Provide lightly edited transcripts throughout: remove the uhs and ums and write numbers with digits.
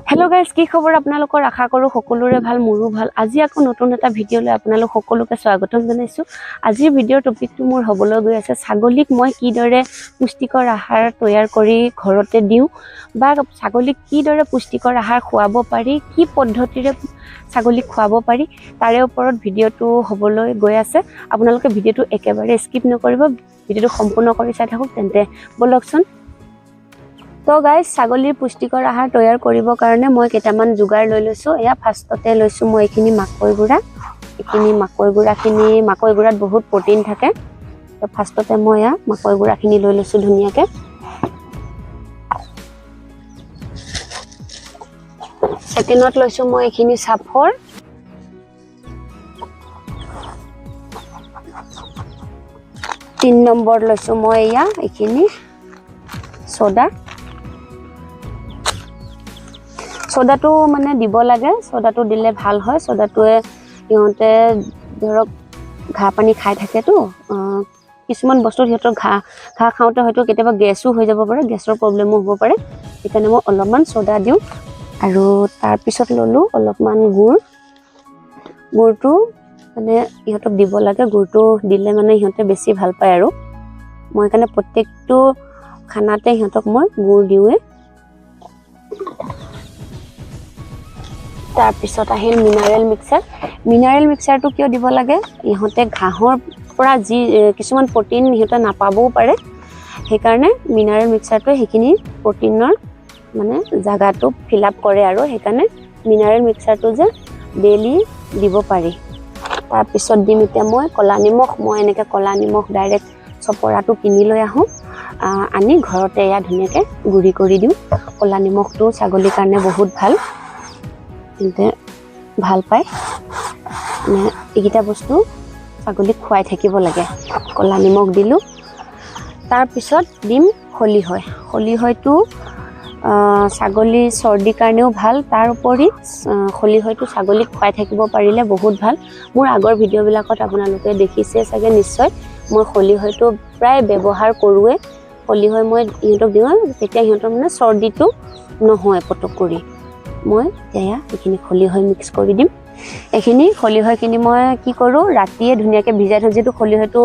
hello guys की खबर আপোনালোকৰ আশা কৰো সকলোৰে ভাল মোৰো ভাল আজি আকৌ নতুন এটা ভিডিও লৈ আপোনালোক সকলোকে স্বাগতম জনাইছো আজিৰ ভিডিওৰ টপিকটো মোৰ হবলৈ গৈ আছে ছাগলীক মই কি দৰে পুষ্টিকৰ আহাৰ তৈয়াৰ কৰি ঘৰতে দিও বা ছাগলীক কি দৰে পুষ্টিকৰ আহাৰ খুৱাব পাৰি কি পদ্ধতিৰে ছাগলীক খুৱাব পাৰি তাৰে ওপৰত ভিডিওটো হবলৈ গৈ আছে আপোনালোকে ভিডিওটো একেবাৰে স্কিপ নকৰিব ভিডিওটো সম্পূৰ্ণ কৰি চাই থাকক তেন্তে বলকচোন तो गाइस ছাগলীৰ পুষ্টিকৰ আহাৰ তৈয়াৰ কৰিব কাৰণে মই কেইটামান যোগাৰ লৈ লৈছো এয়া ফাৰ্ষ্টতে লৈছো মই এখিনি মাকৈ গুড়া এখিনি মাকৈ গুড়াত বহুত প্ৰটিন থাকে তো ফাৰ্ষ্টতে মই এয়া মাকৈ গুড়াখিনি লৈ লৈছো ধুনিয়াকে সেকেন্ডত লৈছো মই এখিনি সাফৰ 3 নম্বৰ লৈছো মই এয়া এখিনি সোডা সোডাটো মানে দিব লাগে সোডাটো দিলে ভাল হয় সোডাটোৱে ইহঁতে ধৰক ঘা পানী খাই থাকে তো কিছুমান বস্তু হিহঁতৰ ঘা খাওঁতে হয়তো কেতিয়াবা গেছও হৈ যাব পাৰে গেছৰ প্ৰবলেমও হ'ব পাৰে এখানে মই অলপমান সোডা দিও আৰু তাৰ পিছত ললো অলপমান গুড়টো মানে ইহঁতক দিব লাগে গুড়টো দিলে মানে ইহঁতে বেছি ভাল পায় আৰু মই কাৰণে প্ৰত্যেকটো খানাতে ইহঁতক মই গুড় দিওৱে তাৰ পিছত আহিল মিনাৰেল মিক্সাৰটো কিয় দিব লাগে ইহঁতে ঘাহৰ পৰা যি কিছুমান প্ৰটিন ইহঁতে নাপাবও পাৰে সেই কাৰণে মিনাৰেল মিক্সাৰটো হেখিনি প্ৰটিনৰ মানে জাগাটো ফিল আপ কৰে আৰু সেই কাৰণে মিনাৰেল মিক্সাৰটো যে ডেইলি দিব পাৰি তাৰ পিছত দিম এতিয়া মই কলা নিমখ মই এনেকে কলা নিমখ ডাইৰেক্ট চপৰাটো কিনি লৈ আহো আনি ঘৰতে ইয়া ধুনিয়াকে গুড়ি কৰি দিও কলা নিমখটো ছাগলীৰ কাৰণে বহুত ভাল কিন্তু ভাল পায় মানে এইটা বস্তু ছাগলীক খুৱাই থাকিব লাগে কলা নিমখ দিলো তাৰ পিছত দিম খলিহয়টো ছাগলী চৰ্দি কাৰণেও ভাল তাৰ উপৰি খলিহয়টো ছাগলীক খুৱাই থাকিব পাৰিলে বহুত ভাল মোৰ আগৰ ভিডিও বিলাকত আপোনালোকে দেখিছে চাগে নিশ্চয় মই খলিহয়টো প্ৰায় ব্যৱহাৰ কৰোৱে খলিহয় মই ইহঁতক দিও তেতিয়া ইহঁতৰ মানে চৰ্দিটো নহয় পটক কৰি মই এয়া এখিনি খলিহয় মিক্স কৰি দিম এখিনি খলিহয়খিনি মই কি কৰো ৰাতিয়ে ধুনিয়াকে ভিজাই থৈ যেটো খলিহয়টো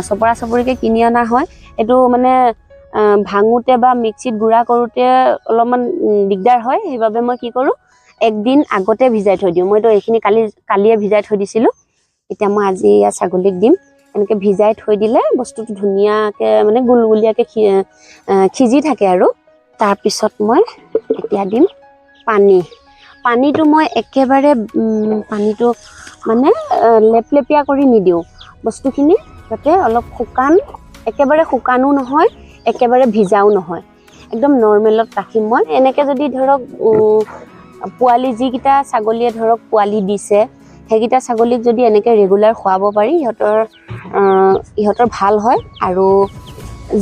চপৰা চপৰিকে কিনি আনা হয় এটো মানে ভাঙুতে বা মিক্সিত গুড়া কৰোতে অলপমান দিগদাৰ হয় সেইবাবে মই কি কৰো একদিন আগতে ভিজাই থৈ দিও মই তো এখিনি কালিয়ে ভিজাই থৈ দিছিলো এতিয়া মই আজি ইয়া ছাগলীক দিম এনেকে ভিজাই থৈ দিলে বস্তুটো ধুনিয়াকে মানে গুলগুলিয়াকে খিজি থাকে আৰু তাৰ পিছত মই এতিয়া দিম পানীটো মই একেবাৰে পানীটো মানে লেপলেপিয়া কৰি নিদিও বস্তুখিনি যাতে অলপ শুকান একেবাৰে শুকানো নহয় একেবাৰে ভিজাও নহয় একদম নৰমেলত ৰাখিম মই এনেকে যদি ধৰক পোৱালি যিকিটা ছাগলীয়ে ধৰক পোৱালি দিছে হেগিটা ছাগলীক যদি এনেকে ৰেগুলাৰ খুৱাব পাৰি ইহঁতৰ ভাল হয় আৰু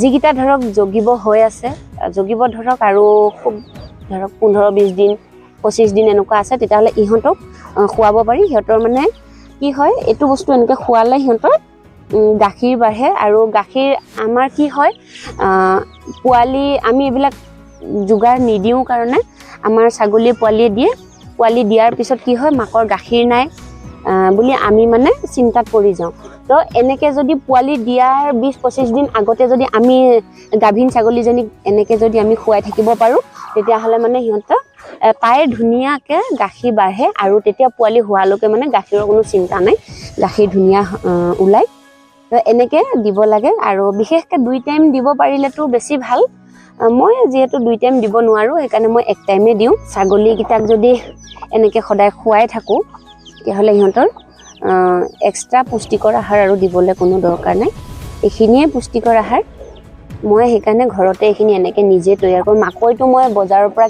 যিকিটা ধৰক জগিব হৈ আছে জগিব ধৰক আৰু খুব ধৰক 15-20 দিন 25 দিন এনেকুৱা আছে তেতিয়াহলে ইহঁতক খুৱাব পাৰি ইহঁতৰ মানে কি হয় এটো বস্তু এনেকে খুৱালে ইহঁতৰ গাখীৰ বাঢ়ে আৰু গাখীৰ আমাৰ কি হয় পোৱালি আমি এবিলাক যোগাৰ নিদিও কাৰণে আমাৰ ছাগলী পোৱালি দিয়াৰ পিছত কি হয় মাকৰ গাখীৰ নাই বুলি আমি মানে চিন্তাত পৰি যাও তো এনেকে যদি পোৱালি দিয়াৰ 20-25 দিন আগতে যদি আমি গাভিন ছাগলীজনীক এনেকে যদি আমি খুৱাই থাকিব পাৰো তেতিয়া হলে মানে ইহঁতৰ তাই ধুনিয়াকে গাখীৰ বাঢ়ে আৰু তেতিয়া পোৱালি হোৱালৈকে মানে গাখীৰৰ কোনো চিন্তা নাই গাখীৰ ধুনিয়া উলাই তো এনেকে দিব লাগে আৰু বিশেষকৈ 2 টাইম দিব পাৰিলেতো বেছি ভাল মই যেহেতু 2 টাইম দিব নোৱাৰো সেইকাৰণে মই 1 টাইমে দিও ছাগলী কিটাক যদি এনেকে সদায় খুৱাই থাকো তেতিয়াহলে ইহঁতৰ এক্সট্ৰা পুষ্টিকৰ আহাৰ আৰু দিবলৈ কোনো দৰকাৰ নাই এখিনিয়ে পুষ্টিকৰ আহাৰ মই সেইকাৰণে ঘৰতে এখিনি এনেকে নিজে তৈয়াৰ কৰো মাকৈটো মই বজাৰৰ পৰা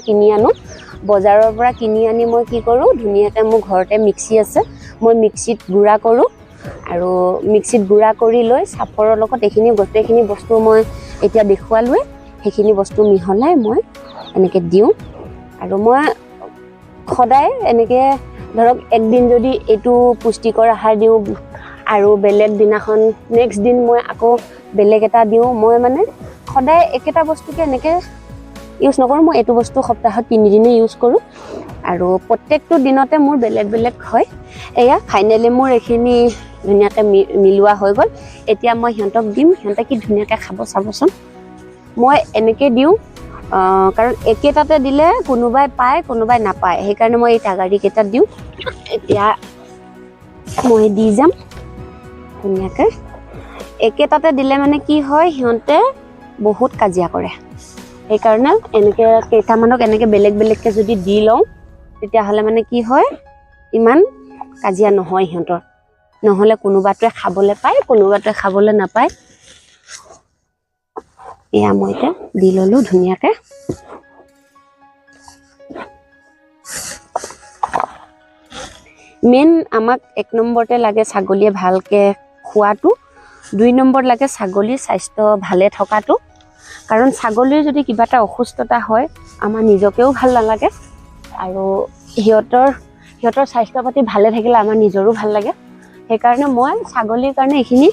কিনি আনি মই কি কৰো ধুনিয়াকে মোৰ ঘৰতে মিক্সি আছে মই মিক্সিত গুড়া কৰো আৰু মিক্সিত গুড়া কৰি লৈ সাফৰৰ লগত এখিনি গোটেইখিনি বস্তু মই এতিয়া দেখুৱালোৱে সেইখিনি বস্তু মিহলাই মই এনেকে দিও আৰু মই সদায় এনেকে ধৰক একদিন যদি এটো পুষ্টিকৰ আহাৰ দিও আৰু বেলেগ দিনাখন নেক্সট দিন মই আকৌ বেলেগ এটা দিও মই মানে সদায় একেটা বস্তুকে এনেকে ইউজ নকৰোঁ মই এইটো বস্তু সপ্তাহত 3 দিনে ইউজ কৰোঁ আৰু প্ৰত্যেকটো দিনতে মোৰ বেলেগ বেলেগ হয় এয়া ফাইনেলি মোৰ এইখিনি ধুনীয়াকৈ মিলোৱা হৈ গ'ল এতিয়া মই সিহঁতক দিম সিহঁতে কি ধুনীয়াকৈ খাব চাবচোন মই এনেকৈ দিওঁ কাৰণ একেটাতে দিলে কোনোবাই পায় কোনোবাই নাপায় সেইকাৰণে মই এই টাগাৰীকেইটাত দিওঁ এতিয়া মই দি যাম ধুনীয়াকৈ একেটাতে দিলে মানে কি হয় সিহঁতে বহুত কাজিয়া কৰে সেইকাৰণে এনেকৈ কেইটামানক এনেকৈ বেলেগ বেলেগকৈ যদি দি লওঁ তেতিয়াহ'লে মানে কি হয় ইমান কাজিয়া নহয় সিহঁতৰ নহ'লে কোনোবাটোৱে খাবলৈ পায় কোনোবাটোৱে খাবলৈ নাপায় এয়া মই এতিয়া দি ল'লোঁ ধুনীয়াকৈ মেইন আমাক 1 নম্বৰতে লাগে ছাগলীয়ে ভালকৈ খোৱাটো 2 নম্বৰ লাগে ছাগলীৰ স্বাস্থ্য ভালে থকাটো কাৰণ ছাগলীৰ যদি কিবা এটা অসুস্থতা হয় আমাৰ নিজকেও ভাল নালাগে আৰু সিহঁতৰ স্বাস্থ্য পাতি ভালে থাকিলে আমাৰ নিজৰো ভাল লাগে সেইকাৰণে মই ছাগলীৰ কাৰণে এইখিনি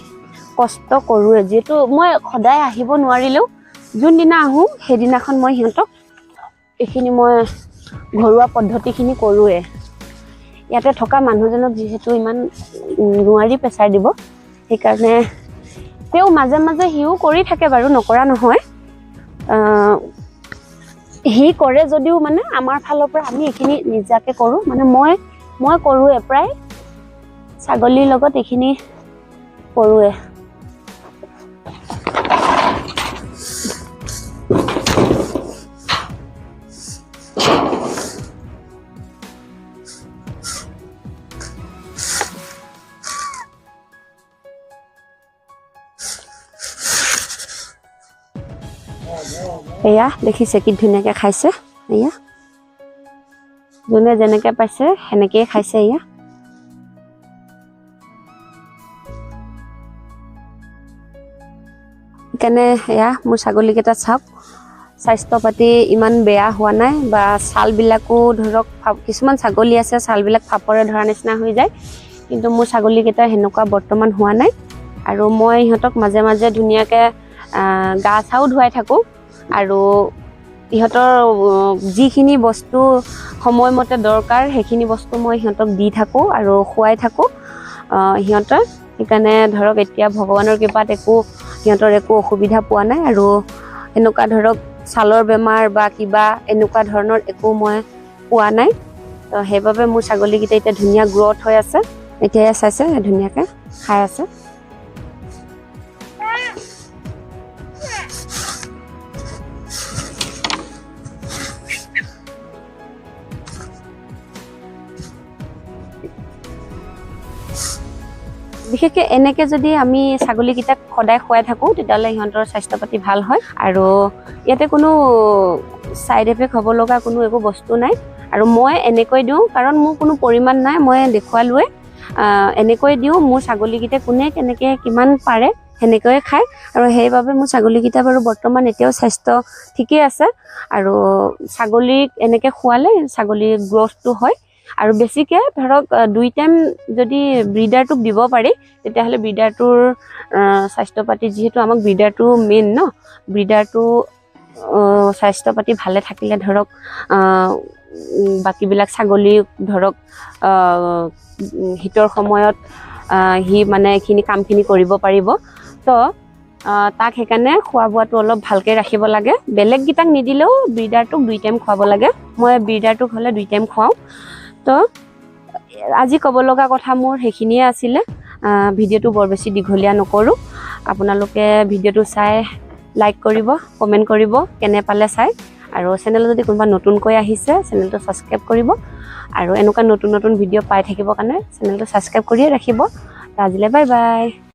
কষ্ট কৰোঁৱে যিহেতু মই সদায় আহিব নোৱাৰিলেও যোনদিনা আহোঁ সেইদিনাখন মই সিহঁতক এইখিনি মই ঘৰুৱা পদ্ধতিখিনি কৰোঁৱে ইয়াতে থকা মানুহজনক যিহেতু ইমান নোৱাৰি প্ৰেছাৰ দিব সেইকাৰণে তেওঁ মাজে মাজে সিও কৰি থাকে বাৰু নকৰা নহয় সি কৰে যদিও মানে আমাৰ ফালৰ পৰা আমি এইখিনি নিজাকে কৰোঁ মানে মই কৰোঁৱে প্ৰায় ছাগলীৰ লগত এইখিনি কৰোঁৱে এয়া দেখিছে কি ধুনীয়াকৈ খাইছে এয়া যোনে যেনেকৈ পাইছে সেনেকৈয়ে খাইছে এয়া সেইকাৰণে এয়া মোৰ ছাগলীকেইটা চাওক স্বাস্থ্য পাতি ইমান বেয়া হোৱা নাই বা ছালবিলাকো ধৰক কিছুমান ছাগলী আছে ছালবিলাক ফাপৰে ধৰা নিচিনা হৈ যায় কিন্তু মোৰ ছাগলীকেইটা সেনেকুৱা বৰ্তমান হোৱা নাই আৰু মই ইহঁতক মাজে মাজে ধুনীয়াকৈ গা চাও ধুৱাই থাকোঁ আৰু ইহঁতৰ যিখিনি বস্তু সময়মতে দৰকাৰ সেইখিনি বস্তু মই সিহঁতক দি থাকোঁ আৰু খুৱাই থাকোঁ সিহঁতৰ সেইকাৰণে ধৰক এতিয়া ভগৱানৰ কৃপাত সিহঁতৰ একো অসুবিধা পোৱা নাই আৰু এনেকুৱা ধৰক ছালৰ বেমাৰ বা কিবা এনেকুৱা ধৰণৰ একো মই পোৱা নাই তো সেইবাবে মোৰ ছাগলীকেইটা এতিয়া ধুনীয়া গ্ৰথ হৈ আছে এতিয়া চাইছে ধুনীয়াকৈ খাই আছে বিশেষকৈ এনেকৈ যদি আমি ছাগলীকেইটাক সদায় খুৱাই থাকোঁ তেতিয়াহ'লে সিহঁতৰ স্বাস্থ্য পাতি ভাল হয় আৰু ইয়াতে কোনো ছাইড এফেক্ট হ'ব লগা কোনো একো বস্তু নাই আৰু মই এনেকৈ দিওঁ কাৰণ মোৰ কোনো পৰিমাণ নাই মই দেখুৱালোৱে এনেকৈ দিওঁ মোৰ ছাগলীকেইটা কোনে কেনেকৈ কিমান পাৰে সেনেকৈয়ে খায় আৰু সেইবাবে মোৰ ছাগলীকেইটা বাৰু বৰ্তমান এতিয়াও স্বাস্থ্য ঠিকেই আছে আৰু ছাগলীক এনেকৈ খোৱালে ছাগলীৰ গ্ৰথটো হয় আৰু বেছিকৈ ধৰক 2 টাইম যদি ব্ৰিডাৰটোক দিব পাৰি তেতিয়াহ'লে ব্ৰিডাৰটোৰ স্বাস্থ্য পাতি যিহেতু আমাক ব্ৰিডাৰটো মেইন ন ব্ৰিডাৰটো স্বাস্থ্য পাতি ভালে থাকিলে ধৰক বাকীবিলাক ছাগলী ধৰক শীতৰ সময়ত সি মানে এইখিনি কামখিনি কৰিব পাৰিব তো তাক সেইকাৰণে খোৱা বোৱাটো অলপ ভালকৈ ৰাখিব লাগে বেলেগকেইটাক নিদিলেও ব্ৰিডাৰটোক 2 টাইম খুৱাব লাগে মই ব্ৰিডাৰটোক হ'লে 2 টাইম খুৱাওঁ তো আজি ক'ব লগা কথা মোৰ সেইখিনিয়ে আছিলে ভিডিঅ'টো বৰ বেছি দীঘলীয়া নকৰোঁ আপোনালোকে ভিডিঅ'টো চাই লাইক কৰিব কমেণ্ট কৰিব কেনে পালে চাই আৰু চেনেল যদি কোনোবা নতুনকৈ আহিছে চেনেলটো ছাবস্ক্ৰাইব কৰিব আৰু এনেকুৱা নতুন নতুন ভিডিঅ' পাই থাকিবৰ কাৰণে চেনেলটো ছাবস্ক্ৰাইব কৰিয়ে ৰাখিব আজিলৈ বাই বাই